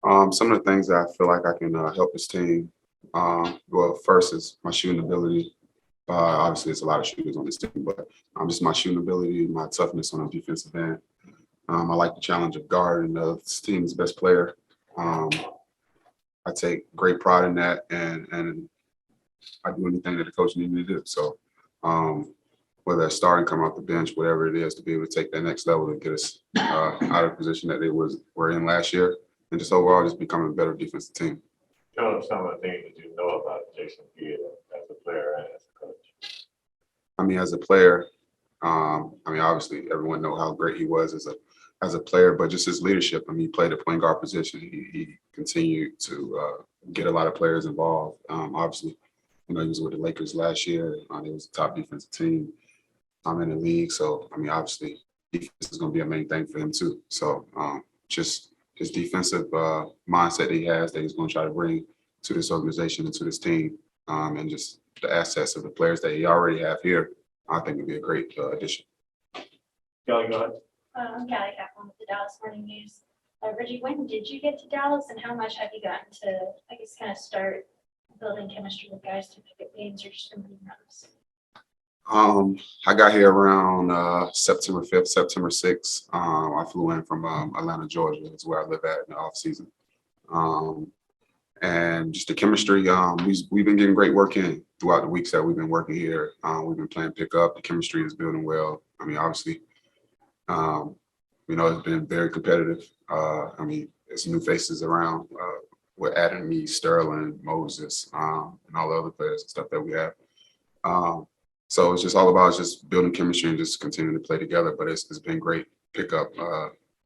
Some of the things that I feel like I can help this team. Well, first is my shooting ability. Obviously, there's a lot of shooters on this team, but just my shooting ability, my toughness on the defensive end. I like the challenge of guarding the team's best player. Um, I take great pride in that, and I do anything that the coach needs me to do. So, whether it's starting, come off the bench, whatever it is, to be able to take that next level and get us out of the position that they were in last year, and just overall just becoming a better defensive team. Tell us some of the things that you know about Jason Kidd as a player and as a coach. I mean, as a player, obviously everyone know how great he was as a player, but just his leadership. I mean, he played the point guard position. He continued to get a lot of players involved. Obviously, he was with the Lakers last year. He was a top defensive team in the league. So, obviously, defense is going to be a main thing for him too. So, just his defensive mindset that he has that he's going to try to bring to this organization and to this team, and just the assets of the players that he already have here, I think would be a great addition. Cauley, go ahead. I'm Cauley Kaplan with the Dallas Morning News. Reggie, when did you get to Dallas, and how much have you gotten to, I guess, kind of start building chemistry with guys through pickup games or just in runs? I got here around September 5th, September 6th. I flew in from Atlanta, Georgia. That's where I live at in the off season. And just the chemistry, we've been getting great work in throughout the weeks that we've been working here. We've been playing pickup. The chemistry is building well. Obviously, it's been very competitive. There's new faces around. With adding me, Sterling, Moses, and all the other players and stuff that we have. So it's just all about just building chemistry and just continuing to play together. But it's been great pickup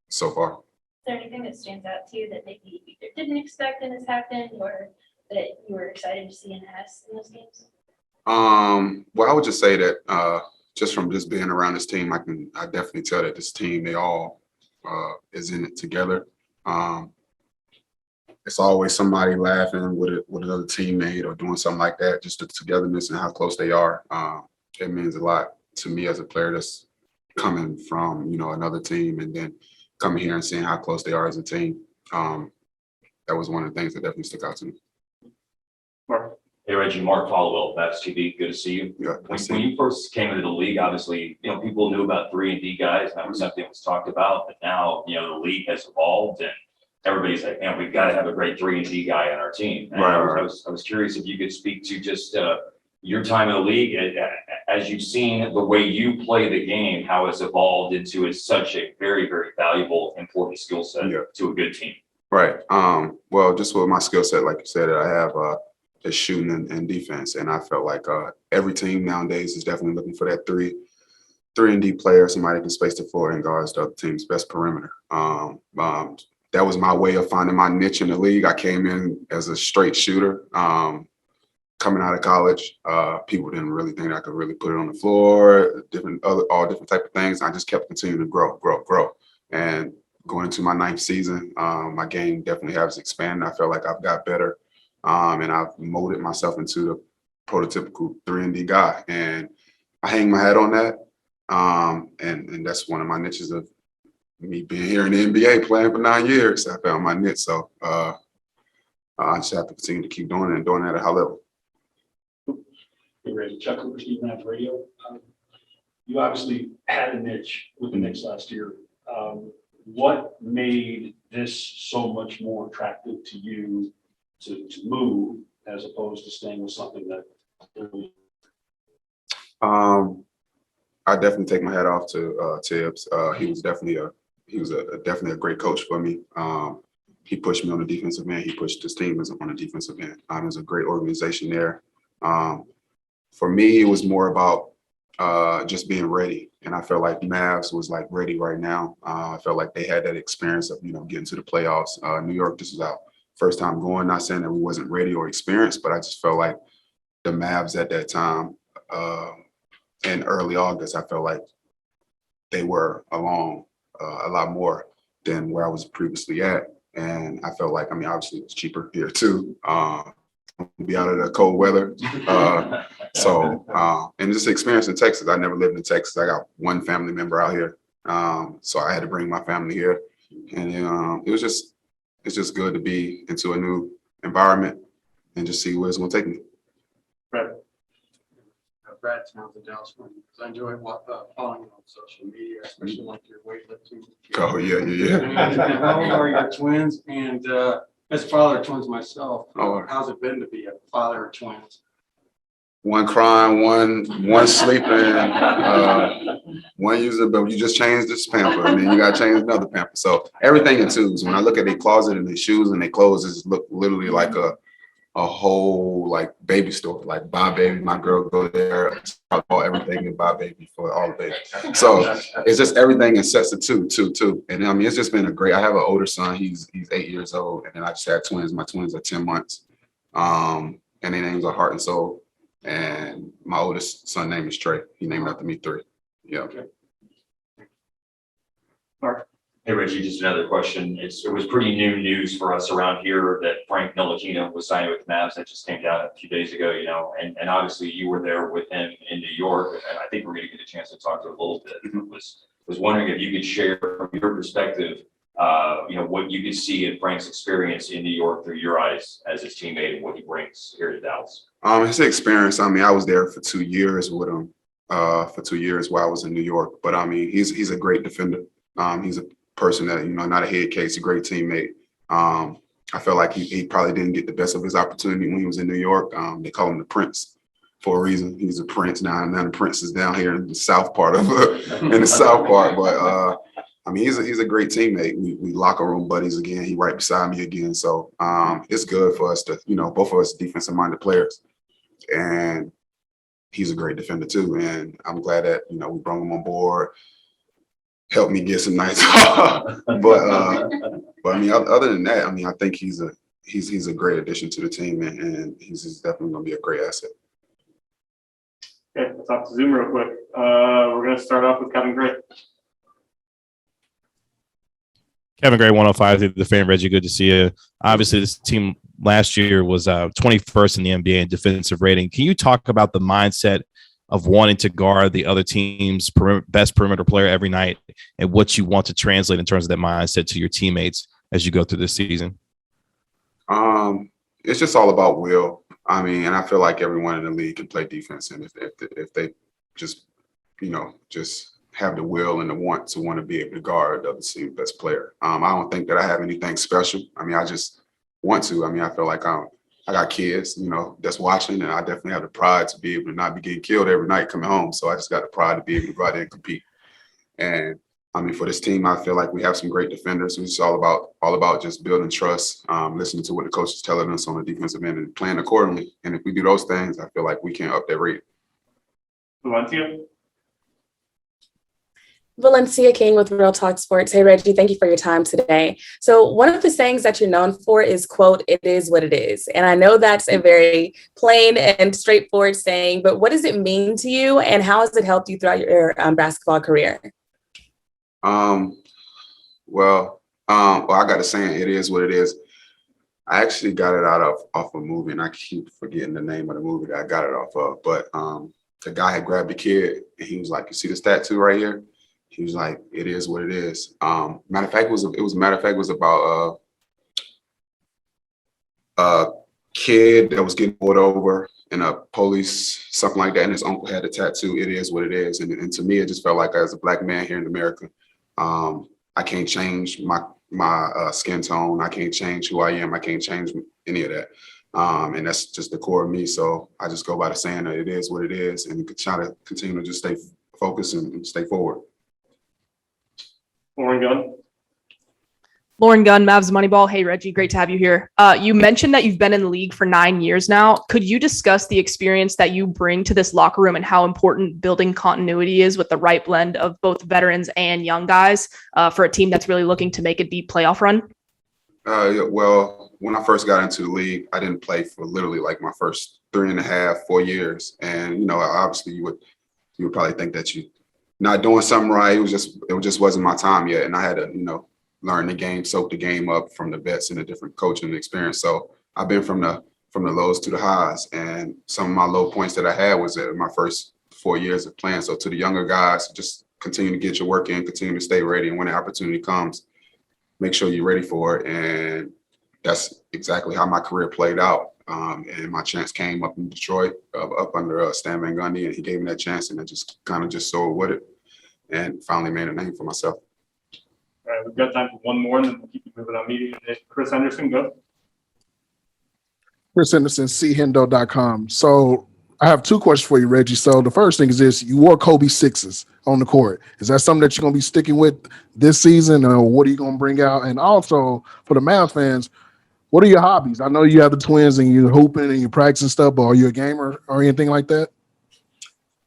so far. Is there anything that stands out to you that maybe you either didn't expect and has happened, or that you were excited to see in those games? Well, I would just say that just from just being around this team, I definitely tell that this team, they all is in it together. It's always somebody laughing with another teammate or doing something like that. Just the togetherness and how close they are. It means a lot to me as a player that's coming from another team and then coming here and seeing how close they are as a team. That was one of the things that definitely stuck out to me. Mark. Hey, Reggie, Mark Followell, Mavs TV. Good to see you. Yeah, when you first came into the league, obviously, people knew about 3-and-D guys. That was something that was talked about. But now, the league has evolved and everybody's like, we've got to have a great 3-and-D guy on our team. And right. I was curious if you could speak to just your time in the league, as you've seen the way you play the game, how it's evolved into such a very, very valuable, important skill set to a good team. Right. Well, just with my skill set, like you said, I have is shooting and defense, and I felt like every team nowadays is definitely looking for that 3-and-D player, somebody who can space the floor and guards the other team's best perimeter. That was my way of finding my niche in the league. I came in as a straight shooter. Coming out of college, people didn't really think I could really put it on the floor, all different type of things. I just kept continuing to grow. And going into my 9th season, my game definitely has expanded. I feel like I've got better, and I've molded myself into the prototypical 3-and-D guy. And I hang my hat on that. And that's one of my niches of me being here in the NBA playing for 9 years. I found my niche. So I just have to continue to keep doing it and doing it at a high level. Hey, Reggie, Chuck Cooper, Steve Mavs Radio. You obviously had a niche with the Knicks last year. What made this so much more attractive to you to move as opposed to staying with something that? I definitely take my hat off to Tibbs. He was definitely a great coach for me. He pushed me on the defensive end. He pushed his team on the defensive end. It was a great organization there. For me, it was more about just being ready. And I felt like Mavs was like ready right now. I felt like they had that experience of, getting to the playoffs. New York, this was our first time going, not saying that we wasn't ready or experienced, but I just felt like the Mavs at that time in early August, I felt like they were along a lot more than where I was previously at. And I felt like, obviously it was cheaper here too. Be out of the cold weather. And just experience in Texas. I never lived in Texas. I got one family member out here. So I had to bring my family here. And it was just it's just good to be into a new environment and just see where it's going to take me. Brad Towns in Dallas Morning, because I enjoy following you on social media, especially like your weightlifting. Oh, yeah. And how old are your twins? And as a father of twins myself, how's it been to be a father of twins? One crying, one sleeping, one using, but you just changed this pamper and then you got to change another pamper. So everything in twos. When I look at their closet and their shoes and their clothes, it look literally like a whole like baby store, like Buy Baby. My girl go there, I bought everything in Buy Baby for all the babies. So it's just everything in sets of two. And I mean, it's just been a great. I have an older son. He's 8 years old, and then I just had twins. My twins are 10 months, and their names are Heart and Soul. And my oldest son name is Trey. He named after me 3. Yeah. Okay. Hey, Reggie, just another question. It was pretty new news for us around here that Frank Ntilikina was signing with the Mavs. That just came down a few days ago, and obviously you were there with him in New York, and I think we're going to get a chance to talk to him a little bit. Was wondering if you could share from your perspective, what you could see in Frank's experience in New York through your eyes as his teammate and what he brings here to Dallas. His experience. I mean, I was there for 2 years with him. For 2 years while I was in New York, but I mean, he's a great defender. He's a person that, not a head case, a great teammate. I felt like he probably didn't get the best of his opportunity when he was in New York. They call him the Prince for a reason. He's a Prince now, and now the Prince is down here in the south part of in the south part. But I mean, he's a great teammate. We locker room buddies again. He right beside me again. So it's good for us to, both of us defensive minded players, and he's a great defender too. And I'm glad that we brought him on board. Help me get some nights off. But I mean, other than that, I mean, I think he's a great addition to the team, and he's definitely going to be a great asset. Okay, let's talk to Zoom real quick. We're going to start off with Kevin Gray. Kevin Gray, 105, the fan. Reggie, good to see you. Obviously, this team last year was 21st in the NBA in defensive rating. Can you talk about the mindset of wanting to guard the other team's best perimeter player every night and what you want to translate in terms of that mindset to your teammates as you go through this season? It's just all about will. I mean, and I feel like everyone in the league can play defense, and if they just just have the will and the want to be able to guard the other team's best player. I don't think that I have anything special. I mean, I just want to. I mean, I feel like I got kids, that's watching, and I definitely have the pride to be able to not be getting killed every night coming home. So I just got the pride to be able to go out there and compete. And I mean, for this team, I feel like we have some great defenders. It's all about just building trust, listening to what the coach is telling us on the defensive end and playing accordingly. And if we do those things, I feel like we can up that rate. Valencia. Valencia King with Real Talk Sports. Hey, Reggie, thank you for your time today. So one of the sayings that you're known for is, quote, "It is what it is." And I know that's a very plain and straightforward saying, but what does it mean to you, and how has it helped you throughout your basketball career? Well, I got a saying, "It is what it is." I actually got it off a movie, and I keep forgetting the name of the movie that I got it off of. But the guy had grabbed the kid, and he was like, "You see this tattoo right here?" He was like, "It is what it is." Matter of fact, it was about a kid that was getting pulled over in a police, something like that, and his uncle had a tattoo. "It is what it is." And to me, it just felt like, as a Black man here in America, I can't change my skin tone. I can't change who I am. I can't change any of that. And that's just the core of me. So I just go by the saying that it is what it is, and try to continue to just stay focused and stay forward. Lauren Gunn. Lauren Gunn, Mavs Moneyball. Hey, Reggie, great to have you here. You mentioned that you've been in the league for 9 years now. Could you discuss the experience that you bring to this locker room and how important building continuity is with the right blend of both veterans and young guys for a team that's really looking to make a deep playoff run? Well, when I first got into the league, I didn't play for literally like my first 3.5, 4 years. And, obviously you would probably think that you not doing something right. It just wasn't my time yet. And I had to, learn the game, soak the game up from the vets and the different coaching experience. So I've been from the lows to the highs, and some of my low points that I had was in my first 4 years of playing. So to the younger guys, just continue to get your work in, continue to stay ready. And when the opportunity comes, make sure you're ready for it. And that's exactly how my career played out. And my chance came up in Detroit, up under Stan Van Gundy, and he gave me that chance, and I just kind of just sold with it and finally made a name for myself. All right, we've got time for one more, and then we'll keep moving on meeting. Chris Henderson, go. Chris Henderson, chendo.com. So I have two questions for you, Reggie. So the first thing is this: you wore Kobe sixes on the court. Is that something that you're going to be sticking with this season, or what are you going to bring out? And also for the Mavs fans, what are your hobbies? I know you have the twins and you're hooping and you practice and stuff, but are you a gamer or anything like that?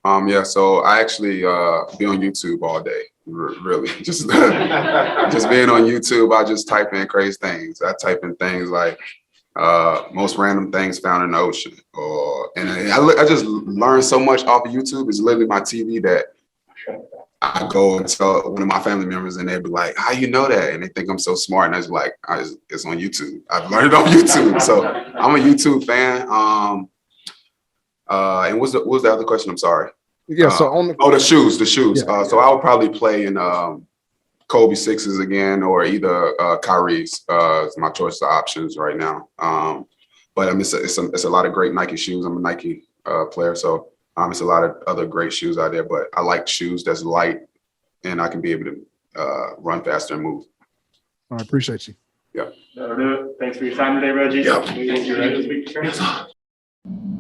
Yeah, so I actually be on YouTube all day, really. Just just being on YouTube, I just type in crazy things. I type in things like most random things found in the ocean, and I just learned so much off of YouTube. It's literally my TV that I go and tell one of my family members, and they'd be like, "How you know that?" And they think I'm so smart, and I was like, "It's on YouTube. I've learned it on YouTube." So I'm a YouTube fan. And what was the other question? I'm sorry. Yeah. So on the shoes. Yeah. So I would probably play in Kobe sixes again, or either Kyrie's. It's my choice of options right now. But I mean, it's a lot of great Nike shoes. I'm a Nike player, so it's a lot of other great shoes out there. But I like shoes that's light, and I can be able to run faster and move. I appreciate you. Yeah. That'll do it. Thanks for your time today, Reggie. Yep. We will see you next week.